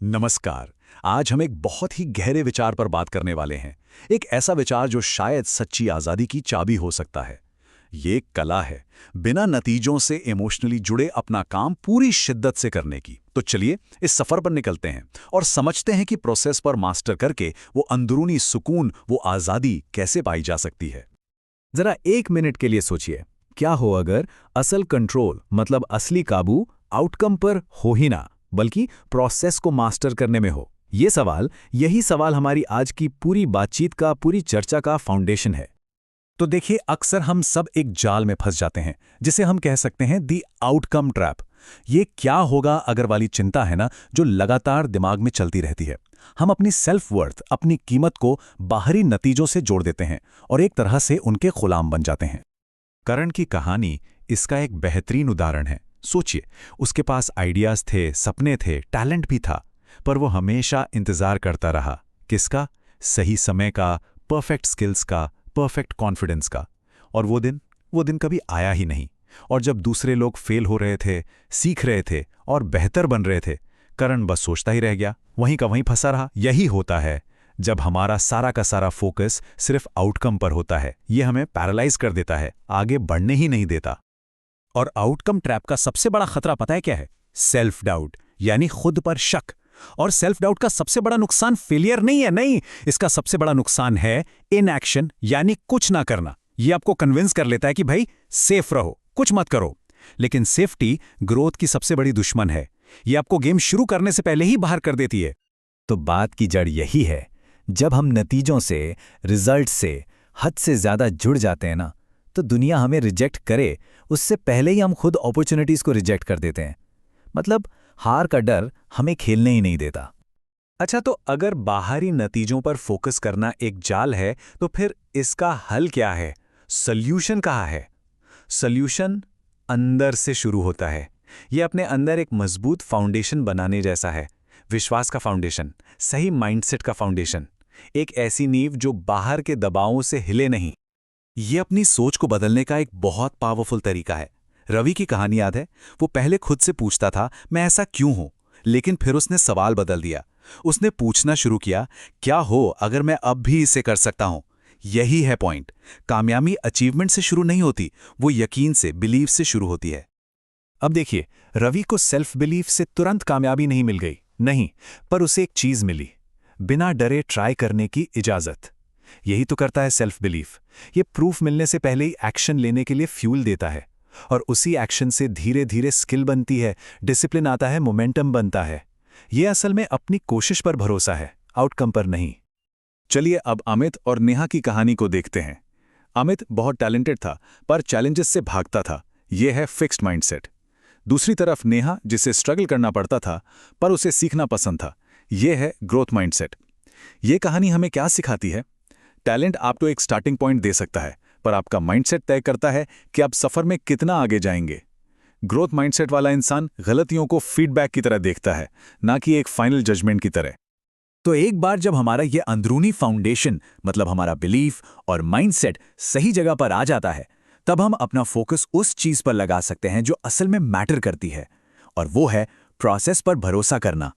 नमस्कार। आज हम एक बहुत ही गहरे विचार पर बात करने वाले हैं। एक ऐसा विचार जो शायद सच्ची आज़ादी की चाबी हो सकता है। ये एक कला है, बिना नतीजों से इमोशनली जुड़े अपना काम पूरी शिद्दत से करने की। तो चलिए इस सफ़र पर निकलते हैं और समझते हैं कि प्रोसेस पर मास्टर करके वो अंदरूनी सुकून, वो आज़ादी कैसे पाई जा सकती है। जरा 1 मिनट के लिए सोचिए, क्या हो अगर असल कंट्रोल मतलब असली काबू आउटकम पर हो ही ना, बल्कि प्रोसेस को मास्टर करने में हो। यही सवाल हमारी आज की पूरी बातचीत का, पूरी चर्चा का फाउंडेशन है। तो देखिए, अक्सर हम सब एक जाल में फंस जाते हैं, जिसे हम कह सकते हैं दी आउटकम ट्रैप। ये क्या होगा अगर वाली चिंता है ना, जो लगातार दिमाग में चलती रहती है। हम अपनी सेल्फ वर्थ, अपनी कीमत को बाहरी नतीजों से जोड़ देते हैं और एक तरह से उनके गुलाम बन जाते हैं। करण की कहानी इसका एक बेहतरीन उदाहरण है। सोचिए, उसके पास आइडियाज थे, सपने थे, टैलेंट भी था, पर वो हमेशा इंतजार करता रहा। किसका? सही समय का, परफेक्ट स्किल्स का, परफेक्ट कॉन्फिडेंस का। और वो दिन कभी आया ही नहीं। और जब दूसरे लोग फेल हो रहे थे, सीख रहे थे और बेहतर बन रहे थे, करण बस सोचता ही रह गया, वहीं का वहीं फंसा रहा। यही होता है जब हमारा सारा का सारा फोकस सिर्फ आउटकम पर होता है। ये हमें पैरालाइज कर देता है, आगे बढ़ने ही नहीं देता। और आउटकम ट्रैप का सबसे बड़ा खतरा पता है क्या है? सेल्फ डाउट, यानी खुद पर शक। और सेल्फ डाउट का सबसे बड़ा नुकसान फेलियर नहीं है, नहीं, इसका सबसे बड़ा नुकसान है इनएक्शन, यानी कुछ ना करना। ये आपको कन्विंस कर लेता है कि भाई सेफ रहो, कुछ मत करो। लेकिन सेफ्टी ग्रोथ की सबसे बड़ी दुश्मन है। ये आपको गेम शुरू करने से पहले ही बाहर कर देती है। तो बात की जड़ यही है, जब हम नतीजों से, रिजल्ट से हद से ज्यादा जुड़ जाते हैं ना, तो दुनिया हमें रिजेक्ट करे उससे पहले ही हम खुद अपॉर्चुनिटीज को रिजेक्ट कर देते हैं। मतलब हार का डर हमें खेलने ही नहीं देता। अच्छा, तो अगर बाहरी नतीजों पर फोकस करना एक जाल है, तो फिर इसका हल क्या है? सॉल्यूशन कहाँ है? सॉल्यूशन अंदर से शुरू होता है। ये अपने अंदर एक मजबूत फाउंडेशन बनाने जैसा है। विश्वास का फाउंडेशन, सही माइंडसेट का फाउंडेशन, एक ऐसी नींव जो बाहर के दबावों से हिले नहीं। ये अपनी सोच को बदलने का एक बहुत पावरफुल तरीका है। रवि की कहानी याद है? वो पहले खुद से पूछता था, मैं ऐसा क्यों हूं? लेकिन फिर उसने सवाल बदल दिया। उसने पूछना शुरू किया, क्या हो अगर मैं अब भी इसे कर सकता हूं? यही है पॉइंट। कामयाबी अचीवमेंट से शुरू नहीं होती, वो यकीन से, बिलीव से शुरू होती है। अब देखिए, रवि को सेल्फ बिलीफ से तुरंत कामयाबी नहीं मिल गई, नहीं, पर उसे एक चीज मिली, बिना डरे ट्राई करने की इजाजत। यही तो करता है सेल्फ बिलीफ। ये प्रूफ मिलने से पहले ही एक्शन लेने के लिए फ्यूल देता है, और उसी एक्शन से धीरे धीरे स्किल बनती है, डिसिप्लिन आता है, मोमेंटम बनता है। ये असल में अपनी कोशिश पर भरोसा है, आउटकम पर नहीं। चलिए अब अमित और नेहा की कहानी को देखते हैं। अमित बहुत टैलेंटेड था, पर चैलेंजेस से भागता था। यह है फिक्स्ड माइंडसेट। दूसरी तरफ नेहा, जिसे स्ट्रगल करना पड़ता था, पर उसे सीखना पसंद था। यह है ग्रोथ माइंडसेट। ये कहानी हमें क्या सिखाती है? टैलेंट आपको एक स्टार्टिंग पॉइंट दे सकता है, पर आपका माइंडसेट तय करता है कि आप सफर में कितना आगे जाएंगे। ग्रोथ माइंडसेट वाला इंसान गलतियों को फीडबैक की तरह देखता है, ना कि एक फाइनल जजमेंट की तरह। तो एक बार जब हमारा ये अंदरूनी फाउंडेशन, मतलब हमारा बिलीफ और माइंडसेट सही जगह पर आ जाता है, तब हम अपना फोकस उस चीज पर लगा सकते हैं जो असल में मैटर करती है, और वो है प्रोसेस पर भरोसा करना।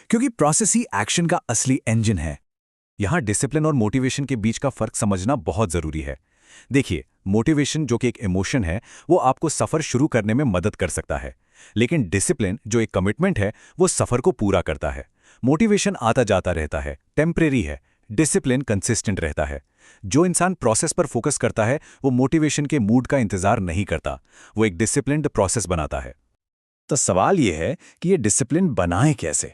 क्योंकि प्रोसेस ही एक्शन का असली इंजन है। यहां डिसिप्लिन और मोटिवेशन के बीच का फर्क समझना बहुत जरूरी है। देखिए, मोटिवेशन जो कि एक इमोशन है, वो आपको सफर शुरू करने में मदद कर सकता है, लेकिन डिसिप्लिन जो एक कमिटमेंट है, वो सफर को पूरा करता है। मोटिवेशन आता जाता रहता है, टेम्परेरी है, डिसिप्लिन कंसिस्टेंट रहता है। जो इंसान प्रोसेस पर फोकस करता है, वो मोटिवेशन के मूड का इंतजार नहीं करता, वो एक डिसिप्लिन्ड प्रोसेस बनाता है। तो सवाल यह है कि ये डिसिप्लिन बनाएं कैसे?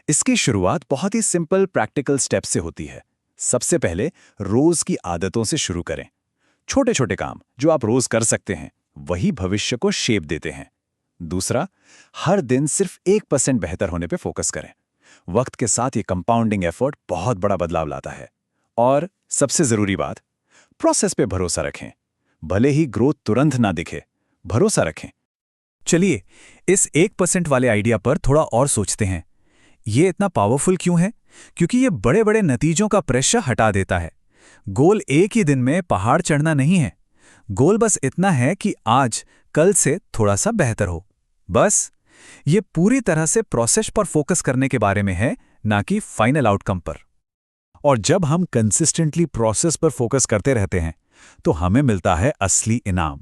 इसकी शुरुआत बहुत ही सिंपल प्रैक्टिकल स्टेप से होती है। सबसे पहले रोज की आदतों से शुरू करें। छोटे छोटे काम जो आप रोज कर सकते हैं, वही भविष्य को शेप देते हैं। दूसरा, हर दिन सिर्फ 1% बेहतर होने पे फोकस करें। वक्त के साथ ये कंपाउंडिंग एफर्ट बहुत बड़ा बदलाव लाता है। और सबसे जरूरी बात, प्रोसेस पे भरोसा रखें। भले ही ग्रोथ तुरंत ना दिखे, भरोसा रखें। चलिए इस 1% वाले आइडिया पर थोड़ा और सोचते हैं। ये इतना पावरफुल क्यों है? क्योंकि ये बड़े बड़े नतीजों का प्रेशर हटा देता है। गोल एक ही दिन में पहाड़ चढ़ना नहीं है। गोल बस इतना है कि आज कल से थोड़ा सा बेहतर हो। बस ये पूरी तरह से प्रोसेस पर फोकस करने के बारे में है, ना कि फाइनल आउटकम पर। और जब हम कंसिस्टेंटली प्रोसेस पर फोकस करते रहते हैं तो हमें मिलता है असली इनाम।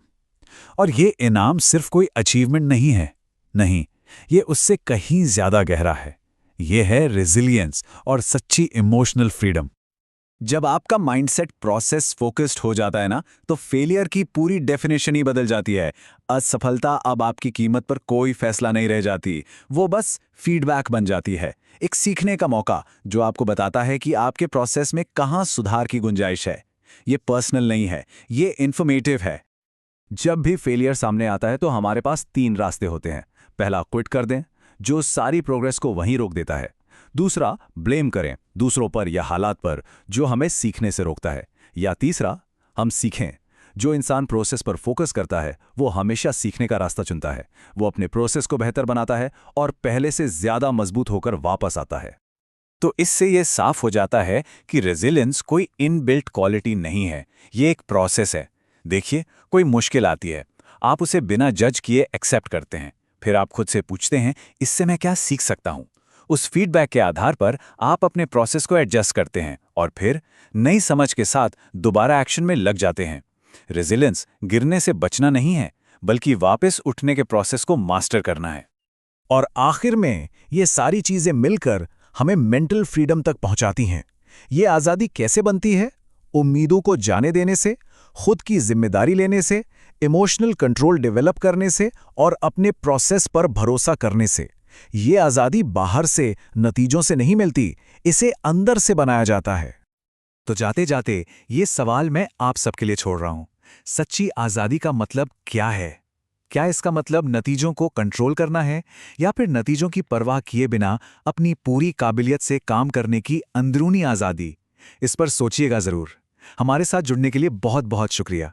और ये इनाम सिर्फ कोई अचीवमेंट नहीं है, नहीं, ये उससे कहीं ज्यादा गहरा है। ये है रेजिलियंस और सच्ची इमोशनल फ्रीडम। जब आपका माइंडसेट प्रोसेस फोकस्ड हो जाता है ना, तो फेलियर की पूरी डेफिनेशन ही बदल जाती है। असफलता अब आपकी कीमत पर कोई फैसला नहीं रह जाती, वो बस फीडबैक बन जाती है, एक सीखने का मौका जो आपको बताता है कि आपके प्रोसेस में कहाँ सुधार की गुंजाइश है। ये पर्सनल नहीं है, ये इन्फॉर्मेटिव है। जब भी फेलियर सामने आता है तो हमारे पास 3 रास्ते होते हैं। पहला, क्विट कर दें, जो सारी प्रोग्रेस को वहीं रोक देता है। दूसरा, ब्लेम करें दूसरों पर या हालात पर, जो हमें सीखने से रोकता है। या तीसरा, हम सीखें। जो इंसान प्रोसेस पर फोकस करता है वो हमेशा सीखने का रास्ता चुनता है। वो अपने प्रोसेस को बेहतर बनाता है और पहले से ज्यादा मजबूत होकर वापस आता है। तो इससे ये साफ हो जाता है कि रेजिलियंस कोई इनबिल्ट क्वालिटी नहीं है, ये एक प्रोसेस है। देखिए, कोई मुश्किल आती है, आप उसे बिना जज किए एक्सेप्ट करते हैं। फिर आप खुद से पूछते हैं, इससे मैं क्या सीख सकता हूं? उस फीडबैक के आधार पर आप अपने प्रोसेस को एडजस्ट करते हैं और फिर नई समझ के साथ दोबारा एक्शन में लग जाते हैं। रेजिलियंस गिरने से बचना नहीं है, बल्कि वापस उठने के प्रोसेस को मास्टर करना है। और आखिर में ये सारी चीजें मिलकर हमें मेंटल फ्रीडम तक पहुंचाती हैं। ये आज़ादी कैसे बनती है? उम्मीदों को जाने देने से, खुद की जिम्मेदारी लेने से, इमोशनल कंट्रोल डेवलप करने से और अपने प्रोसेस पर भरोसा करने से। ये आज़ादी बाहर से, नतीजों से नहीं मिलती, इसे अंदर से बनाया जाता है। तो जाते जाते ये सवाल मैं आप सबके लिए छोड़ रहा हूं। सच्ची आज़ादी का मतलब क्या है? क्या इसका मतलब नतीजों को कंट्रोल करना है, या फिर नतीजों की परवाह किए बिना अपनी पूरी काबिलियत से काम करने की अंदरूनी आज़ादी? इस पर सोचिएगा ज़रूर। हमारे साथ जुड़ने के लिए बहुत बहुत शुक्रिया।